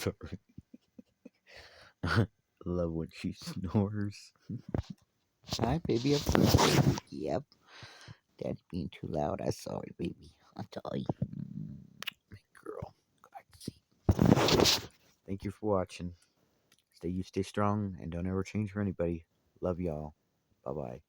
sorry. Love when she snores. Hi, baby. I'm sorry. Yep. Dad's being too loud. I'm sorry, baby. I'll tell you. My girl. Thank you for watching. Stay strong, and don't ever change for anybody. Love y'all. Bye bye.